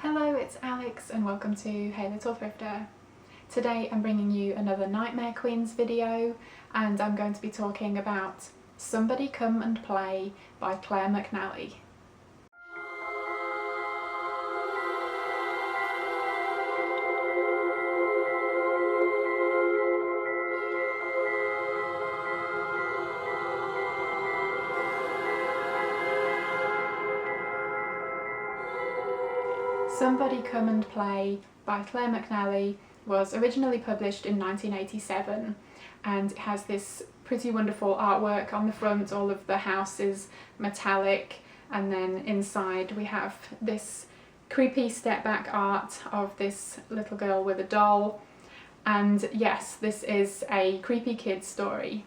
Hello, it's Alex and welcome to Hey Little Thrifter. Today I'm bringing you another Nightmare Queens video and I'm going to be talking about Somebody Come and Play by Clare McNally. Somebody Come and Play by Clare McNally was originally published in 1987 and it has this pretty wonderful artwork on the front. All of the house is metallic, and then inside we have this creepy step back art of this little girl with a doll. And yes, this is a creepy kid story.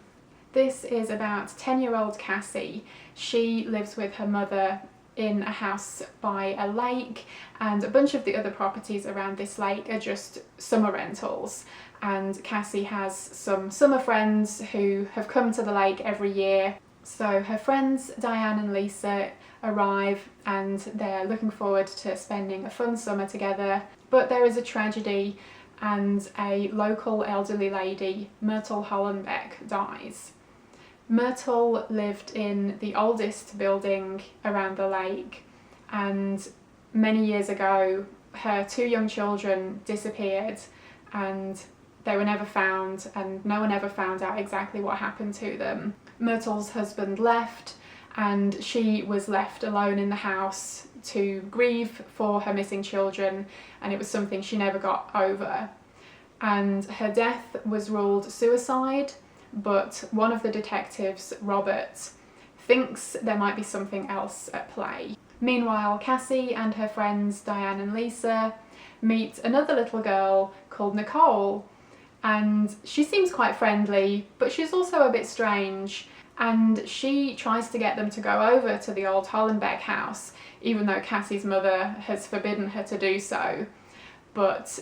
This is about 10-year-old Cassie. She lives with her mother in a house by a lake, and a bunch of the other properties around this lake are just summer rentals. And Cassie has some summer friends who have come to the lake every year. So her friends Diane and Lisa arrive and they're looking forward to spending a fun summer together. But there is a tragedy and a local elderly lady, Myrtle Hollenbeck, dies. Myrtle lived in the oldest building around the lake, and many years ago her two young children disappeared and they were never found, and no one ever found out exactly what happened to them. Myrtle's husband left and she was left alone in the house to grieve for her missing children, and it was something she never got over. And her death was ruled suicide, but one of the detectives, Robert, thinks there might be something else at play. Meanwhile, Cassie and her friends Diane and Lisa meet another little girl called Nicole, and she seems quite friendly, but she's also a bit strange, and she tries to get them to go over to the old Hollenbeck house, even though Cassie's mother has forbidden her to do so. But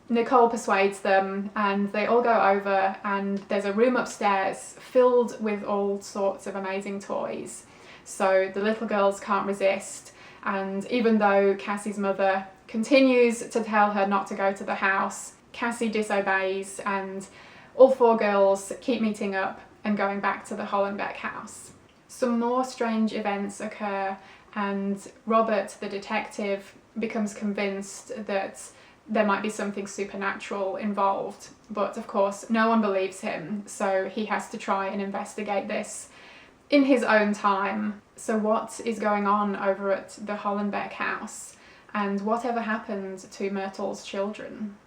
Nicole persuades them and they all go over, and there's a room upstairs filled with all sorts of amazing toys. So the little girls can't resist, and even though Cassie's mother continues to tell her not to go to the house, Cassie disobeys and all four girls keep meeting up and going back to the Hollenbeck house. Some more strange events occur and Robert, the detective, becomes convinced that there might be something supernatural involved, but of course no one believes him, so he has to try and investigate this in his own time. So what is going on over at the Hollenbeck house, and whatever happened to Myrtle's children?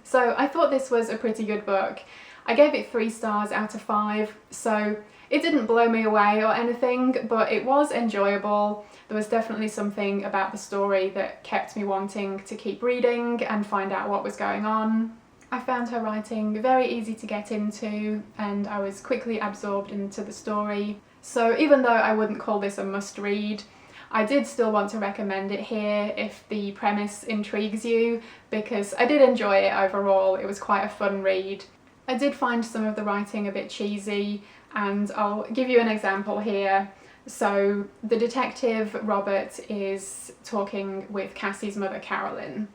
So I thought this was a pretty good book. I gave it 3 stars out of 5, so it didn't blow me away or anything, but it was enjoyable. There was definitely something about the story that kept me wanting to keep reading and find out what was going on. I found her writing very easy to get into and I was quickly absorbed into the story. So even though I wouldn't call this a must-read, I did still want to recommend it here if the premise intrigues you, because I did enjoy it overall. It was quite a fun read. I did find some of the writing a bit cheesy, and I'll give you an example here. So the detective, Robert, is talking with Cassie's mother, Carolyn,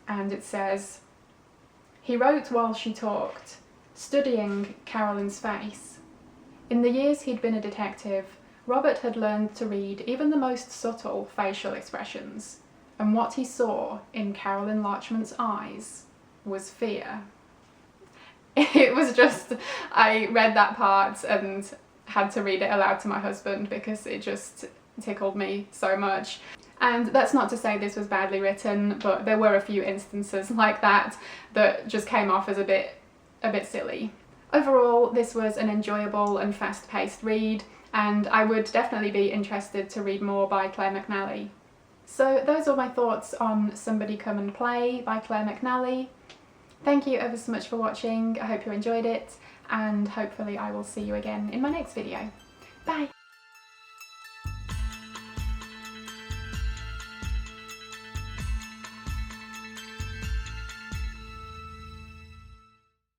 and it says, "He wrote while she talked, studying Carolyn's face. In the years he'd been a detective, Robert had learned to read even the most subtle facial expressions, and what he saw in Carolyn Larchmont's eyes was fear." It was just, I read that part and had to read it aloud to my husband because it just tickled me so much. And that's not to say this was badly written, but there were a few instances like that that just came off as a bit silly. Overall, this was an enjoyable and fast-paced read, and I would definitely be interested to read more by Clare McNally. So those are my thoughts on Somebody Come and Play by Clare McNally. Thank you ever so much for watching. I hope you enjoyed it, and hopefully I will see you again in my next video. Bye!